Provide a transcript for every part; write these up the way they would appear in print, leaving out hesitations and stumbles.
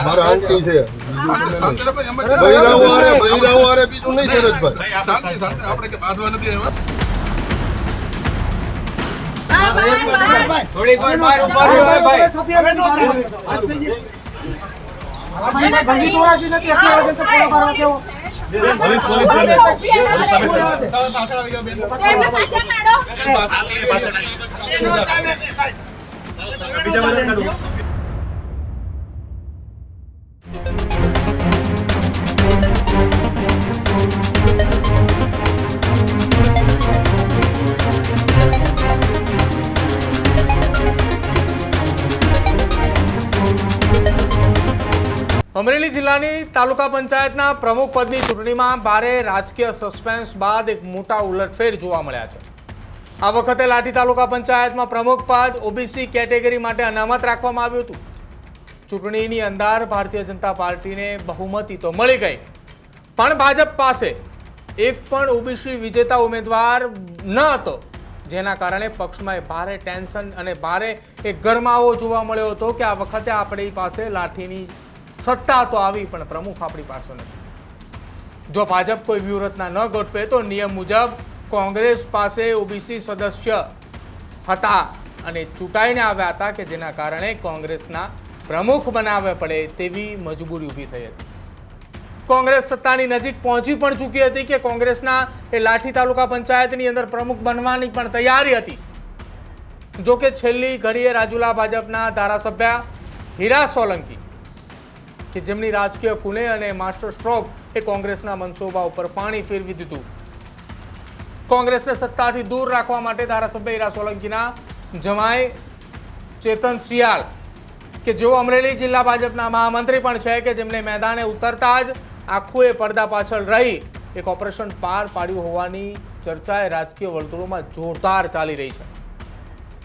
મારા આંટી છે બૈરાઓ બીજું નહીં અમરેલી જિલ્લાની તાલુકા પંચાયતના પ્રમુખ પદની ચૂંટણીમાં ભારે રાજકીય સસ્પેન્સ બાદ એક મોટા ઉલટફેર જોવા મળ્યા છે। આ વખતે લાઠી તાલુકા પંચાયતમાં પ્રમુખ પદ ઓબીસી કેટેગરી માટે અનામત રાખવામાં આવ્યું હતું। ચૂંટણીની અંદર ભારતીય જનતા પાર્ટીને બહુમતી તો મળી ગઈ, પણ ભાજપ પાસે એક પણ ઓબીસી વિજેતા ઉમેદવાર ન હતો, જેના કારણે પક્ષમાં ભારે ટેન્શન અને ભારે એક ગરમાવો જોવા મળ્યો હતો કે આ વખતે આપણી પાસે લાઠીની સત્તા તો આવી પણ પ્રમુખ આપણી પાસે નથી। જો ભાજપ કોઈ વ્યૂહરચના ન ગોઠવે તો નિયમ મુજબ કોંગ્રેસ પાસે ઓબીસી સદસ્ય હતા અને ચૂંટાઈને આવ્યા હતા કે જેના કારણે કોંગ્રેસના પ્રમુખ બનાવવા પડે તેવી મજબૂરી ઊભી થઈ હતી। કોંગ્રેસ સત્તાની નજીક પહોંચી પણ ચૂકી હતી કે કોંગ્રેસના એ લાઠી તાલુકા પંચાયતની અંદર પ્રમુખ બનવાની પણ તૈયારી હતી। જો કે છેલ્લી ઘડીએ રાજુલા ભાજપના ધારાસભ્ય હીરા સોલંકી કે જેમની રાજકીય કુને અને માસ્ટર સ્ટ્રોક એ કોંગ્રેસના મનસૂબા ઉપર પાણી ફેરવી દીધું। કોંગ્રેસને સત્તાથી દૂર રાખવા માટે ધારાસભ્ય હીરા સોલંકીના જમાઈ ચેતન સિયાળ કે જેઓ અમરેલી જિલ્લા ભાજપના મહામંત્રી પણ છે કે જેમને મેદાને ઉતરતા જ આખું એ પડદા પાછળ રહી એક ઓપરેશન પાર પાડ્યું હોવાની ચર્ચા એ રાજકીય વર્તુળોમાં જોરદાર ચાલી રહી છે।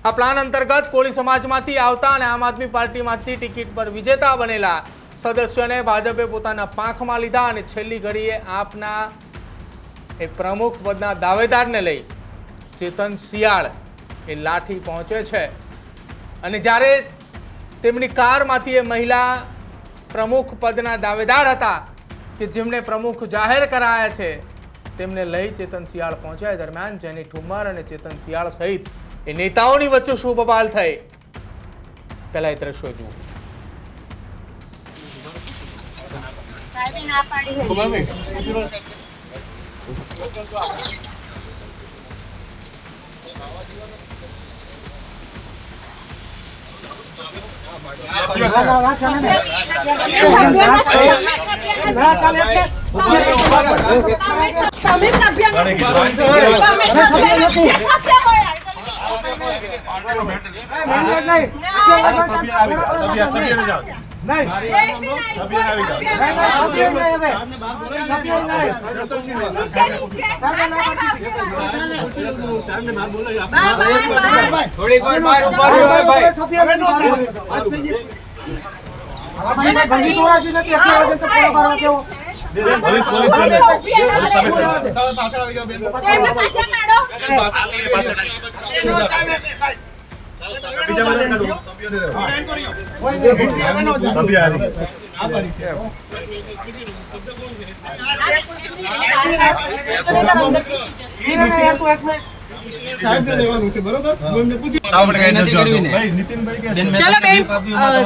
આ પ્લાન અંતર્ગત કોળી સમાજમાંથી આવતા અને આમ આદમી પાર્ટીમાંથી ટિકિટ પર વિજેતા બનેલા સદસ્યોને ભાજપે પોતાના પાંખમાં લીધા અને છેલ્લી ઘડીએ આપના એ પ્રમુખ પદના દાવેદારને લઈ ચેતન સિયાળ એ લાઠી પહોંચે છે અને જ્યારે તેમની કારમાંથી એ મહિલા પ્રમુખ પદના દાવેદાર હતા કે જેમને પ્રમુખ જાહેર કરાયા છે તેમને લઈ ચેતન સિયાળ પહોંચ્યા દરમિયાન જેની ઠુમર અને ચેતન સિયાળ સહિત એ નેતાઓની વચ્ચે શું બબાલ થઈ, પહેલા એ દ્રશ્યો જુઓ।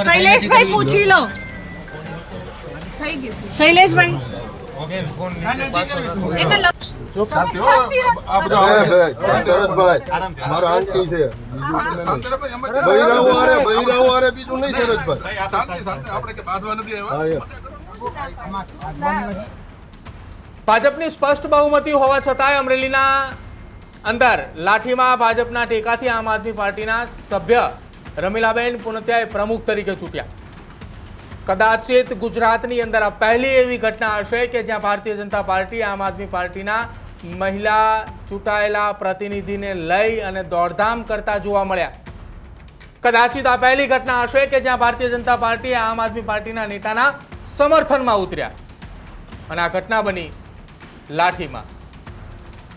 શૈલેષભાઈ પૂછી લો। શૈલેષભાઈ મારા આંટી છે બૈરાઓ બીજું નહીં ભાજપની સ્પષ્ટ બહુમતી હોવા છતાંય અમરેલીના અંદર લાઠીમાં ભાજપના ટેકાથી આમ આદમી પાર્ટીના સભ્ય રમીલાબેન પુનત્યાએ પ્રમુખ તરીકે ચૂંટ્યા। કદાચિત ગુજરાતની અંદર આ પહેલી એવી ઘટના હશે કે જ્યાં ભારતીય જનતા પાર્ટી આમ આદમી પાર્ટીના મહિલા ચૂંટાયેલા પ્રતિનિધિને લઈ અને દોડધામ કરતા જોવા મળ્યા। કદાચિત આ પહેલી ઘટના હશે કે જ્યાં ભારતીય જનતા પાર્ટી આમ આદમી પાર્ટીના નેતાના સમર્થનમાં ઉતર્યા અને આ ઘટના બની લાઠીમાં.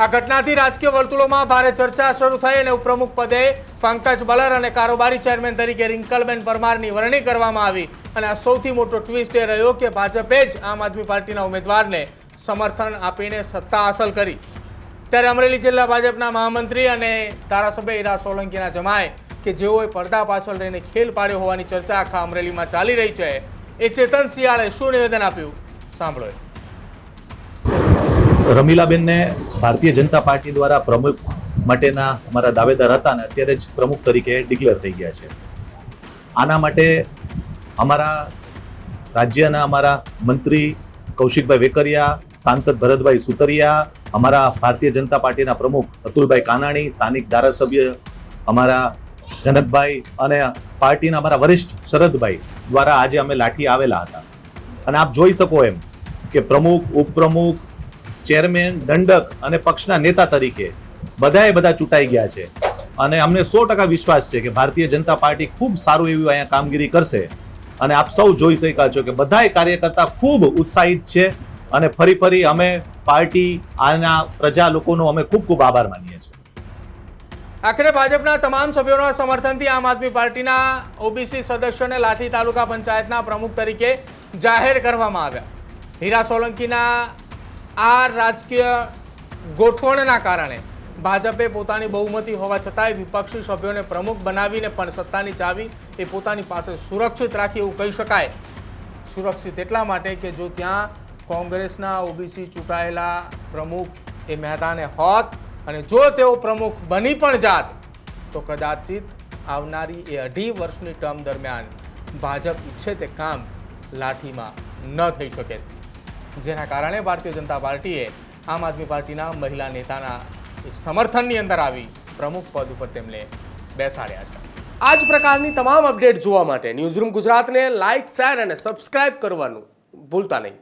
આ ઘટનાથી રાજકીય વર્તુળોમાં ભારે ચર્ચા શરૂ થઈ અને ઉપપ્રમુખ પદે પંકજ બલર અને કારોબારી ચેરમેન તરીકે રિંકલબેન પરમારની વરણી કરવામાં આવી. અને આ સૌથી મોટો ટ્વિસ્ટ એ રહ્યો કે ભાજપે જ આમ આદમી પાર્ટીના ઉમેદવારને સમર્થન આપીને સત્તા હાંસલ કરી. ત્યારે અમરેલી જિલ્લા ભાજપના મહામંત્રી અને ધારાસભ્ય હીરા સોલંકીના જમાય કે જેઓએ પડદા પાછળ રહીને ખેલ પાડ્યો હોવાની ચર્ચા આખા અમરેલીમાં ચાલી રહી છે, એ ચેતન શિયાળે શું નિવેદન આપ્યું સાંભળો. રમીલાબેનને ભારતીય જનતા પાર્ટી દ્વારા પ્રમુખ માટેના અમારા દાવેદાર હતા ને અત્યારે જ પ્રમુખ તરીકે ડિક્લેર થઈ ગયા છે. આના માટે અમારા રાજ્યના અમારા મંત્રી કૌશિકભાઈ વેકરિયા, સાંસદ ભરતભાઈ સુતરિયા, અમારા ભારતીય જનતા પાર્ટીના પ્રમુખ અતુલભાઈ કાનાણી, સ્થાનિક ધારાસભ્ય અમારા જનકભાઈ અને પાર્ટીના અમારા વરિષ્ઠ શરદભાઈ દ્વારા આજે અમે લાઠી આવેલા હતા. અને આપ જોઈ શકો એમ કે પ્રમુખ, ઉપપ્રમુખ, ચેરમેન, દંડક અને પક્ષના નેતા તરીકે બધા ચૂંટાઈ ગયા છે. અને અમને 100% વિશ્વાસ છે કે ભારતીય જનતા પાર્ટી ખૂબ સારું એવું અહીંયા કામગીરી કરશે. અને આપ સૌ જોઈ શક્યા છો કે બધાય કાર્યકર્તા ખૂબ ઉત્સાહિત છે. અને ફરી અમે પાર્ટી આના પ્રજા લોકોનો અમે ખૂબ આભાર માનીએ છીએ. આખરે ભાજપના તમામ સભ્યોના સમર્થનથી આમ આદમી પાર્ટીના ઓબીસી સદસ્યોને લાઠી તાલુકા પંચાયતના પ્રમુખ તરીકે જાહેર કરવામાં આવ્યા. હીરા સોલંકીના આ રાજકીય ગોઠવણના કારણે ભાજપે પોતાની બહુમતી હોવા છતાંય વિપક્ષી સભ્યોને પ્રમુખ બનાવીને પણ સત્તાની ચાવી એ પોતાની પાસે સુરક્ષિત રાખી એવું કહી શકાય. સુરક્ષિત એટલા માટે કે જો ત્યાં કોંગ્રેસના ઓબીસી ચૂંટાયેલા પ્રમુખ એ મેદાને હોત અને જો તેઓ પ્રમુખ બની પણ જાત તો કદાચિત આવનારી એ 2.5 વર્ષની ટર્મ દરમિયાન ભાજપ ઈચ્છે તે કામ લાઠીમાં ન થઈ શકે. જેના કારણે ભારતીય જનતા પાર્ટીએ આમ આદમી પાર્ટીના મહિલા નેતાના સમર્થનની અંદર આવી પ્રમુખ પદ ઉપર તેમને બેસાડ્યા છે. આ જ પ્રકારની તમામ અપડેટ જોવા માટે ન્યૂઝરૂમ ગુજરાતને લાઇક, શેર અને સબસ્ક્રાઇબ કરવાનું ભૂલતા નહીં.